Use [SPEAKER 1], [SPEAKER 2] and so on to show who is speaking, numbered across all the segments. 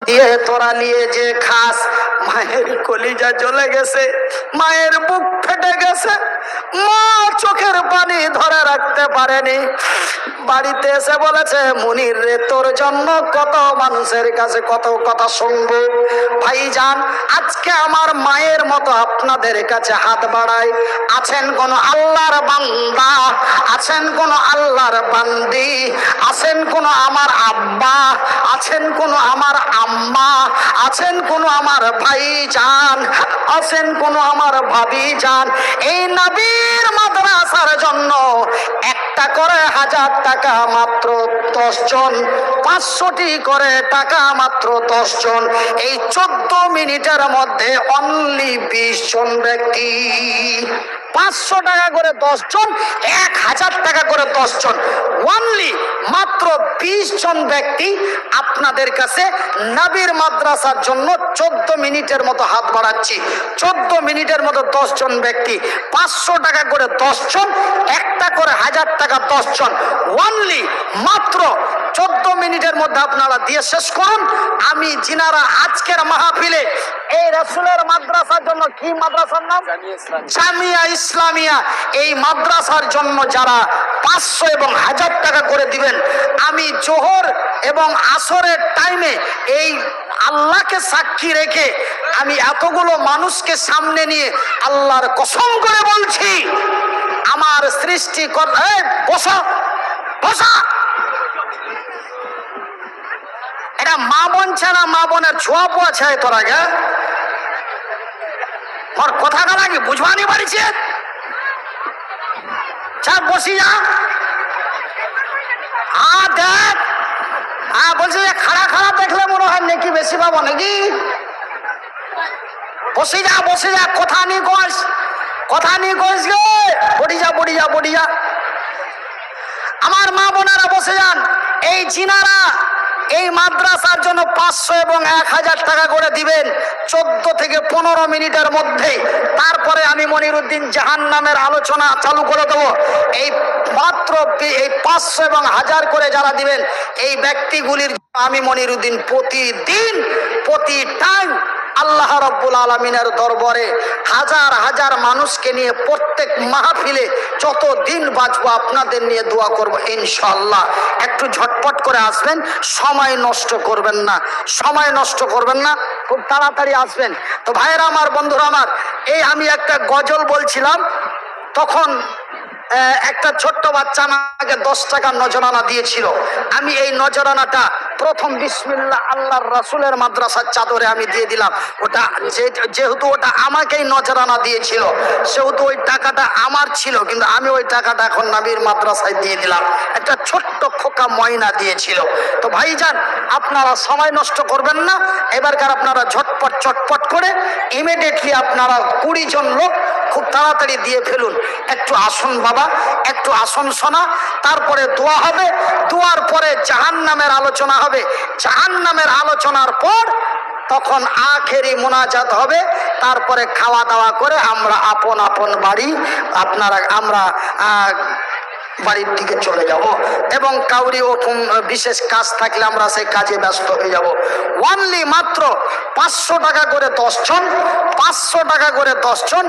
[SPEAKER 1] দিয়ে তোরা নিয়ে যে খাস, মায়ের কলিজা জ্বলে গেছে, মায়ের বুক ফেটে গেছে, মা চোখের পানি ধরে রাখতে পারেনি। বাড়িতে এসে বলেছে, মুনির রে তোর জন্য কত মানুষের কাছে কত কথা শুনবো। ভাইজান, আজকে আমার মায়ের মতো আপনাদের কাছে হাত বাড়াই। আছেন কোন আল্লাহর বান্দা, আছেন কোন আল্লাহর বান্দি, আছেন কোন আমার আব্বা, আছেন কোন আমার আম্মা, আছেন কোন আমার ভাইজান, আছেন কোন আমার ভাবিজান, এই নবীর মাদ্রাসার জন্য একটা করে 1000 টাকা মাত্র 10 জন, 500টি করে টাকা মাত্র 10 জন, এই 14 মিনিটের মধ্যে অনলি 20 জন ব্যক্তি, 500 টাকা করে 10 জন, 1000 টাকা করে 10 জন, অনলি মাত্র 20 জন ব্যক্তি আপনাদের কাছে নবীর মাদ্রাসার জন্য 14 মিনিটের মতো হাত বাড়াচ্ছি। 14 মিনিটের মতো 10 জন ব্যক্তি, 500 টাকা করে 10 জন, একটা করে 1000 টাকা 10 জন, অনলি মাত্র 14 মিনিটের মধ্যে আপনারা দিয়ে শেষ করুন। আমি যিনারা আজকের মাহফিলে এই রাসূলের মাদ্রাসার জন্য, কি মাদ্রাসার নাম? জামিয়া ইসলামিয়া, এই মাদ্রাসার জন্য যারা 500 এবং 1000 টাকা করে দিবেন, আমি জোহর এবং আসরের টাইমে এই আল্লাহকে সাক্ষী রেখে আমি এতগুলো মানুষকে সামনে নিয়ে আল্লাহর কসম করে বলছি, আমার সৃষ্টি বসা বসা, এটা মা বোন ছাড়া, মা বোনের ছোঁয়া পোয়া ছায় তোরা গে ওর কথাটা নাকি বুঝবানি পারিছে। বসি যা, দেখ, বলছি খাড়া খাড়া দেখলে মনে হয় নাকি বেশি পাবো নাকি। বসে যা, বসে যা, কথা নি কস, কথা নি কস গে, বড়ি যা, বড়ি যা, বড়ি যা। আমার মা বোনেরা বসে যান। এই জিনারা এই মাদ্রাসার জন্য 500 এবং 1000 টাকা করে দিবেন 14 থেকে 15 মিনিটের মধ্যে, তারপরে আমি মনিরুদ্দিন জাহান্নামের আলোচনা চালু করে দেবো। এই মাত্র এই 500 এবং 1000 করে যারা দিবেন, এই ব্যক্তিগুলির আমি মনিরুদ্দিন প্রতিদিন প্রতি টাইম আল্লাহ রাব্বুল আলামিনের দরবারে হাজার হাজার মানুষকে নিয়ে প্রত্যেক মাহফিলে যতদিন বাঁচবো আপনাদের নিয়ে দোয়া করব ইনশাআল্লাহ। একটু ঝটপট করে আসবেন, সময় নষ্ট করবেন না, সময় নষ্ট করবেন না, খুব তাড়াতাড়ি আসবেন। তো ভাইয়েরা আমার, বন্ধুরা আমার, এই আমি একটা গজল বলছিলাম, তখন একটা ছোট্ট বাচ্চা আমাকে 10 টাকা নজরানা দিয়েছিল। আমি এই নজরানাটা প্রথম বিসমিল্লাহ আল্লাহর রাসূলের মাদ্রাসার চাদরে আমি দিয়ে দিলাম। ওটা যেহেতু ওটা আমাকেই নজরানা দিয়েছিল, সেহেতু ওই টাকাটা আমার ছিল, কিন্তু আমি ওই টাকাটা এখন নবীর মাদ্রাসায় দিয়ে দিলাম। একটা ছোট্ট খোকা ময়না দিয়েছিল। তো ভাইজান, আপনারা সময় নষ্ট করবেন না, এবারকার আপনারা ঝটপট চটপট করে ইমিডিয়েটলি আপনারা 20 জন লোক খুব তাড়াতাড়ি দিয়ে ফেলুন। একটু আসুন বাবা, একটু আসুন শোনা, তারপরে দোয়া হবে, দোয়ার পরে জাহান্নামের আলোচনা হবে, জাহান্নামের আলোচনার পর তখন আখেরি মুনাজাত হবে, তারপরে খাওয়া দাওয়া করে আমরা আপন আপন বাড়ি আমরা বাড়ির দিকে চলে যাব, এবং কাউরি ওরকম বিশেষ কাজ থাকলে আমরা সেই কাজে ব্যস্ত হয়ে যাব। অনলি মাত্র 500 টাকা করে 10 জন, 500 টাকা করে 10 জন,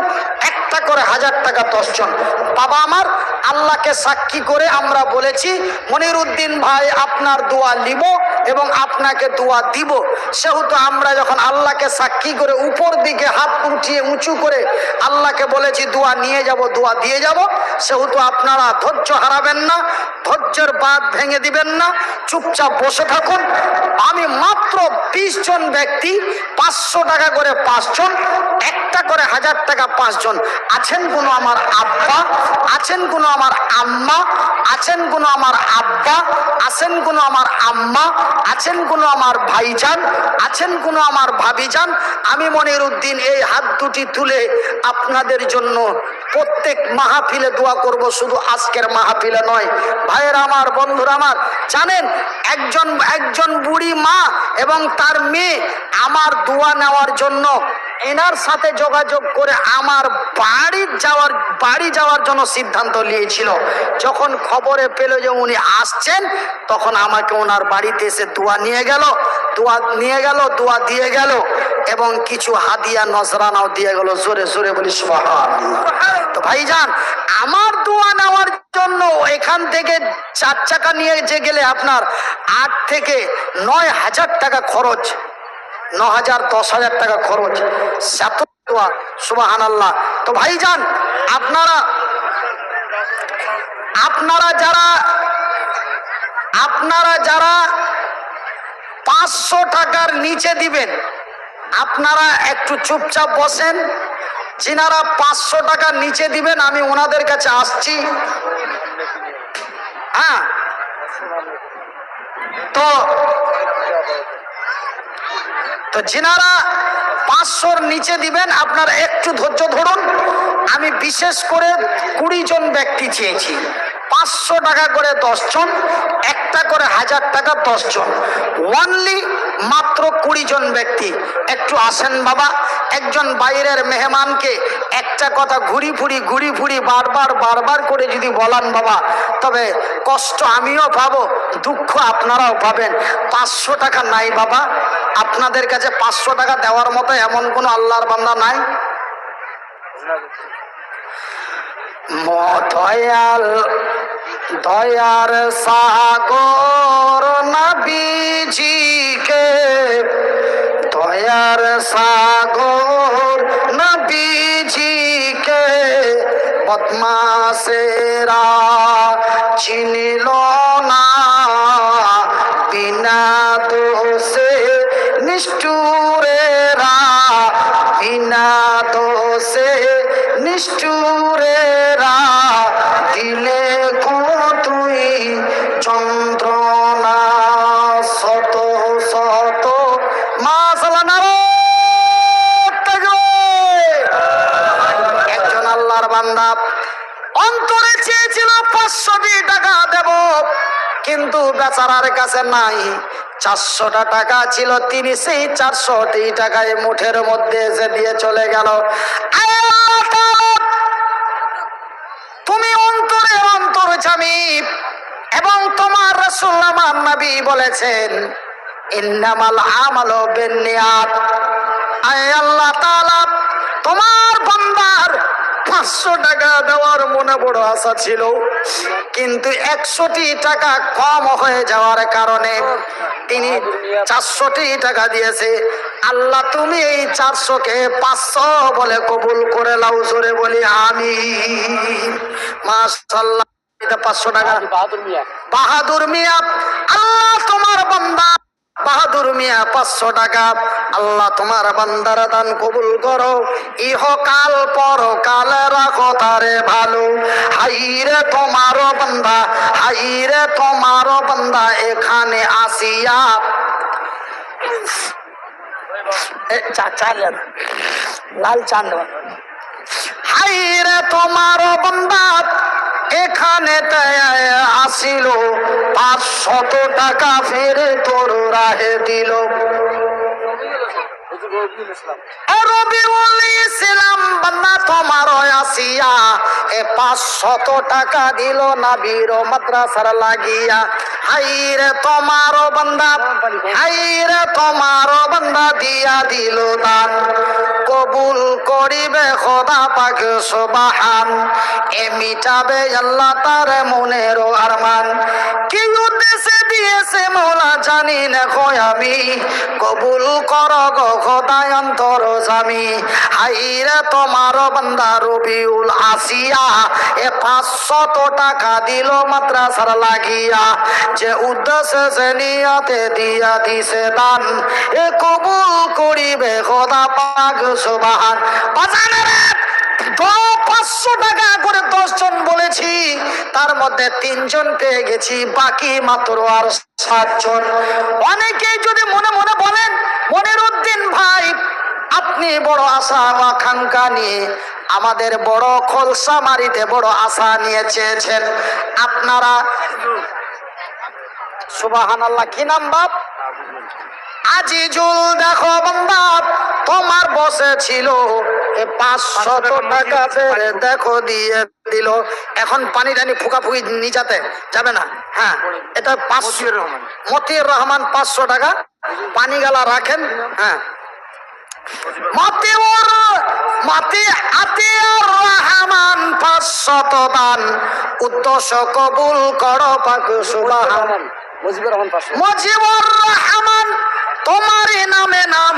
[SPEAKER 1] একটা করে 1000 টাকা 10 জন। বাবা আমার, আল্লাহকে সাক্ষী করে আমরা বলেছি, মনিরুদ্দিন ভাই আপনার দোয়া নিব এবং আপনাকে দোয়া দিব। সেহেতু আমরা যখন আল্লাহকে সাক্ষী করে উপর দিকে হাত উঠিয়ে উঁচু করে আল্লাহকে বলেছি দোয়া নিয়ে যাব, দোয়া দিয়ে যাব, সেহেতু আপনারা ধৈর্য হারাবেন না, ধৈর্যের বাঁধ ভেঙে দিবেন না, চুপচাপ বসে থাকুন। আমি মাত্র 20 জন ব্যক্তি, 500 টাকা করে 5 জন, একটা করে 1000 টাকা 5 জন। আছেন কোনো আমার আব্বা, আছেন কোনো আমার আম্মা, আছেন কোনো আমার আব্বা, আছেন কোনো আমার আম্মা, আছেন কোনো আমার ভাইজান, আছেন কোনো আমার ভাবিজান, আমি মনিরুদ্দিন এই হাত দুটি তুলে আপনাদের জন্য প্রত্যেক মাহফিলে দোয়া করব, শুধু আজকের মাহফিলে নয়। ভাইয়েরা আমার, বন্ধুরা আমার, জানেন একজন বুড়ি মা এবং তার মেয়ে আমার দোয়া নেওয়ার জন্য এনার সাথে যোগাযোগ করে আমার বাড়ি যাওয়ার জন্য সিদ্ধান্ত নিয়েছিল। যখন খবরে পেল যে উনি আসছেন, তখন আমাকে ওনার বাড়িতে এসে দোয়া নিয়ে গেল। দোয়া নিয়ে গেল, দোয়া দিয়ে গেল এবং কিছু হাদিয়া নজরানাও দিয়ে গেল। জোরে জোরে বলি সুবহানাল্লাহ। তো ভাইজান, আমার দোয়া নেওয়ার জন্য এখান থেকে 4 চাকা নিয়ে যে গেলে আপনার 8 থেকে 9,000 টাকা খরচ, 9,000 10,000 টাকা খরচ। এত দোয়া, সুবহানাল্লাহ। তো ভাইজান, আপনারা যারা 500 টাকার নিচে দিবেন, আপনারা একটু চুপচাপ বসেন। যিনারা 500 টাকার নিচে দিবেন আমি ওনাদের কাছে আসছি। হ্যাঁ, তো যিনারা 500-র নিচে দিবেন আপনারা একটু ধৈর্য ধরুন। আমি বিশেষ করে 20 জন ব্যক্তি চেয়েছি। 500 টাকা করে 10 জন, একটা করে 1000 টাকা 10 জন, ওনলি মাত্র 20 জন ব্যক্তি। একটু আসেন বাবা। একজন বাইরের মেহমানকে একটা কথা ঘুরি ফুরি বারবার করে যদি বলান বাবা, তবে কষ্ট আমিও পাবো, দুঃখ আপনারাও পাবেন। 500 টাকা নাই বাবা, আপনাদের কাছে 500 টাকা দেওয়ার মতো এমন কোন আল্লাহর বান্দা নাই? দয়ার সাগর নবীজিকে, দয়ার সাগর নবীজিকে বদমাশেরা চিনিল না, বিনা দোষে নিষ্ঠুরেরা, বিনা দোষে নিষ্ঠুরেরা দিলে তুই যন্ত্রণা শত শত। একজন আল্লাহর বান্দা অন্তরে চেয়েছিল 500 টাকা দেব, কিন্তু বেচারার কাছে নাই। 400 টাকা ছিল, তিনি সেই 400 টাকায় মুঠের মধ্যে এসে দিয়ে চলে গেল। তুমি অন্তরের অন্তর্যামী এবং তোমার রাসূল আমার নবী বলেছেন ইন্নামাল আমালু বিন্নিয়াত। আয় আল্লাহ তাআলা, তোমার বান্দার 500 টাকা দেওয়ার মনে বড় আশা ছিল, কিন্তু 100 টাকা কম হয়ে যাওয়ার কারণে তিনি 400 টাকা দিয়েছে। আল্লাহ, তুমি এই 400-কে 500 বলে কবুল করে লাও। জোরে বলি আমিন। মাশাআল্লাহ। এটা 500 টাকা। বাহাদুর মিয়া, আল্লাহ তোমার বান্দা বাহাদুর মিয়া 500 টাকা। আল্লাহ তোমার বান্দার দান কবুল করো, ইহকাল পরকাল রাখো তারে ভালো। হাইরে তোমারও বান্দা, হাইরে তোমারও বান্দা এখানে আসিয়া লাল চাঁদ। হাইরে তোমারও বান্দা এখানে আসিল, 500 টাকা ফেরে তোর রাহে দিল। রবিউল ইসলাম বান্দা তোমার আসিয়া 500 টাকা দিল নবীর মাদ্রাসার লাগিয়া। হাইরে তোমার বান্দা, হাইরে তোমার বান্দা দিয়া দিল দান, কবুল করিবে খোদা পাক সুবহান। এ মিটাবে আল্লাহ তার মনের আরমান। কি উদ্দেশ্যে দিয়েছে মওলা জানি না কই আমি, কবুল কর গো খোদা অন্তর জামি। হাইরে তোমার বান্দা রবিউল আসিয়া 500 টাকা দিল মাদ্রাসার লাগিয়া। যে উদ্দেশ্যে সে নিয়তে দিয়া দিছে দান, এ কবুল করিবে খোদা পাক সুবহান। 500 টাকা করে 10 জন বলেছি, তার মধ্যে 3 জন পেয়ে গেছি, বাকি মাত্র আর 7 জন। অনেকেই যদি মনে মনে বলেন মনির উদ্দিন ভাই আপনি বড় আশা আকাঙ্ক্ষা নিয়ে আমাদের বড় খোলসা মারিতে বড় আশা নিয়ে চেয়েছেন। আপনারা সুবহানাল্লাহ, কি নাম বাপ? আজিজুল। দেখো বান্দা, তোমার বসে ছিল 500 টাকা ফেরে দেখো দিয়ে দিল। এখন পানি টানি ফুকাফুকি নিয়ে যাতে যাবে না। হ্যাঁ, এটা 500 মতিউর রহমান 500 টাকা পানি গালা রাখেন। হ্যাঁ, রহমান 500 দান, উদ্দেশ্য কবুল করো পাক সুবহান। মুজিবুর রহমান তোমারই নামে নাম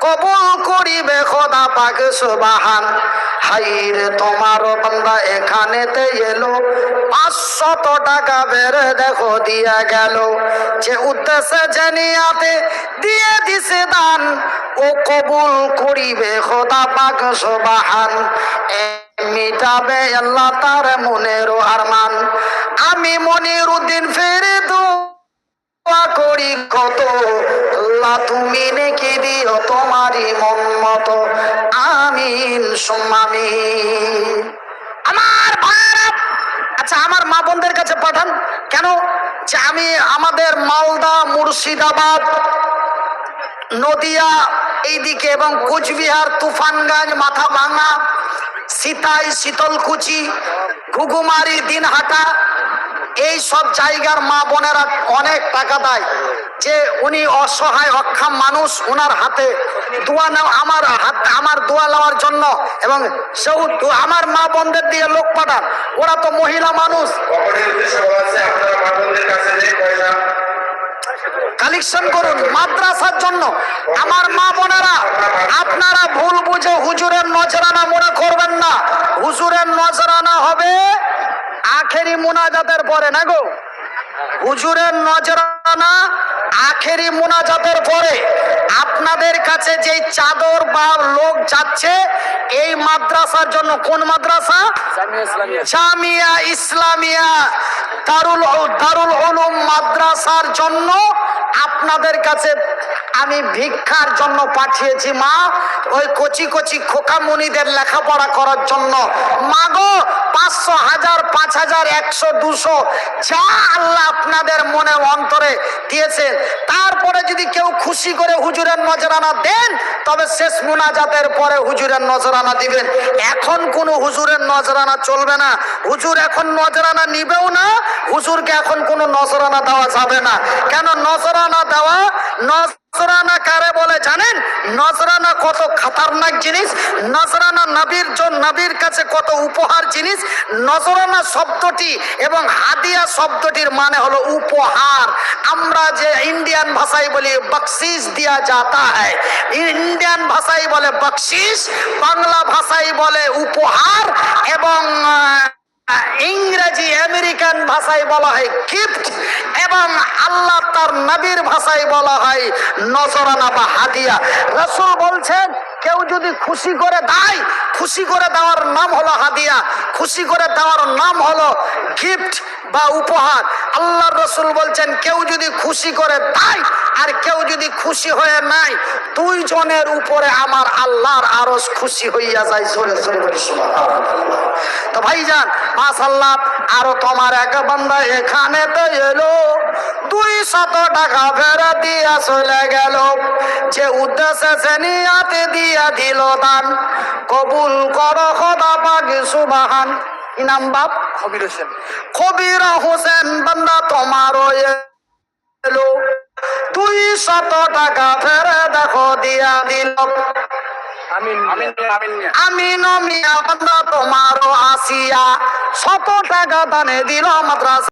[SPEAKER 1] কবুল করিবে খোদা পাক সুবহান। হাইরে তোমার বান্দা এখানেতে এলো, 500 টাকা বেড়ে দেখো দিয়া গেল। যে উদ্দেশ্যে জানিয়াতে দিয়ে দিছে দান, ও কবুল করিবে খোদা পাক সুবহান। মিটাবে আল্লাহ তার মনের আরমান। আমি মনিরউদ্দিন ফেরেদু করি কত, আল্লাহ তুমি নেকি দিও তোমারই মন মতো। আমিন সুম্মা আমিন। আমার ভাইরা, আচ্ছা আমার মা বোনদের কাছে পাঠান কেন? যে আমি আমাদের মালদা, মুর্শিদাবাদ, নদিয়া এইদিকে এবং কোচবিহার, তুফানগঞ্জ, মাথাভাঙা, সিতাই, শীতলকুচি, ঘুঘুমারি, দিনহাটা, এই সব জায়গার মা বোনেরা অনেক টাকা দেয়। যে উনি অসহায় অক্ষম মানুষ, ওনার হাতে দোয়া নাও, আমার দোয়া নেওয়ার জন্য, এবং সেও আমার মা বোনদের দিয়ে লোক পাঠান। ওরা তো মহিলা মানুষ, কালেকশন করুন মাদ্রাসার জন্য। আমার মা বোনেরা, আপনারা ভুল বুঝে হুজুরের নজরানা মনে করবেন না। হুজুরের নজরানা হবে আখেরি মুনাজাতের পরে, না গো? হুজুরের নজরানা আখেরি মুনাজাতের পরে। আপনাদের কাছে যে চাদর বা লোক যাচ্ছে এই মাদ্রাসার জন্য, কোন মাদ্রাসা? জামিয়া ইসলামিয়া দারুল উলুম মাদ্রাসার জন্য আপনাদের কাছে আমি ভিক্ষার জন্য পাঠিয়েছি মা, ওই কচি কচি খোকামণিদের লেখাপড়া করার জন্য। মা গো, 500, 1000, 5000, 100, 200 যা আল্লাহ আপনাদের মনে অন্তরে দিয়েছেন, তারপরে যদি কেউ খুশি করে হুজুরের নজরানা দেন, তবে শেষ মুনাজাতের পরে হুজুরের নজরানা দিবেন। এখন কোনো হুজুরের নজরানা চলবে না। হুজুর এখন নজরানা নিবেও না, হুজুরকে এখন কোনো নজরানা দেওয়া যাবে না। কেন নজরানা দেওয়া? নজরানা কারে বলে জানেন? নজরানা কত খতরনাক জিনিস। নজরানা নবীর কাছে কত উপহার জিনিস। নজরানা শব্দটি এবং হাদিয়া শব্দটির মানে হলো উপহার। আমরা যে ইন্ডিয়ান ভাষায় বলি বকশিস দিয়া যাতা হ্যায়, ইন্ডিয়ান ভাষায় বলে বকশিস, বাংলা ভাষায় বলে উপহার, এবং ইংরেজি আমেরিকান ভাষায় বলা হয় গিফট, এবং আল্লাহ তার নবীর ভাষায় বলা হয় নজরানা বা হাদিয়া। রাসূল বলছেন কেউ যদি খুশি করে দেয়, খুশি করে দেওয়ার নাম হলো হাদিয়া, খুশি করে দেওয়ার নাম হলো গিফট বা উপহার। আল্লাহর রাসূল বলছেন কেউ যদি খুশি করে দেয় আর কেউ যদি খুশি হয়ে নাই, দুইজনের উপরে আমার আল্লাহর আরশ খুশি হইয়া যায়। জোরে জোরে বলি সুবহানাল্লাহ। তো ভাইজান মাশাআল্লাহ, আরো তোমার এক বান্দা এখানে তো এলো, 200 টাকা ফেরত দিয়া চলে গেল। যে উদ্দেশ্যে জানিয়াতে দিয়া দিল দান, কবুল করো খোদা পাক সুবহান। কি নাম বাপ? কবির হোসেন। কবির হোসেন বান্দা তোমারও এলো, 200 টাকা ফেরত দেখো দিয়া দিল। আমিন মিয়া বান্দা তোমারও আসিয়া 100 টাকা দানে দিল মাদ্রাসা।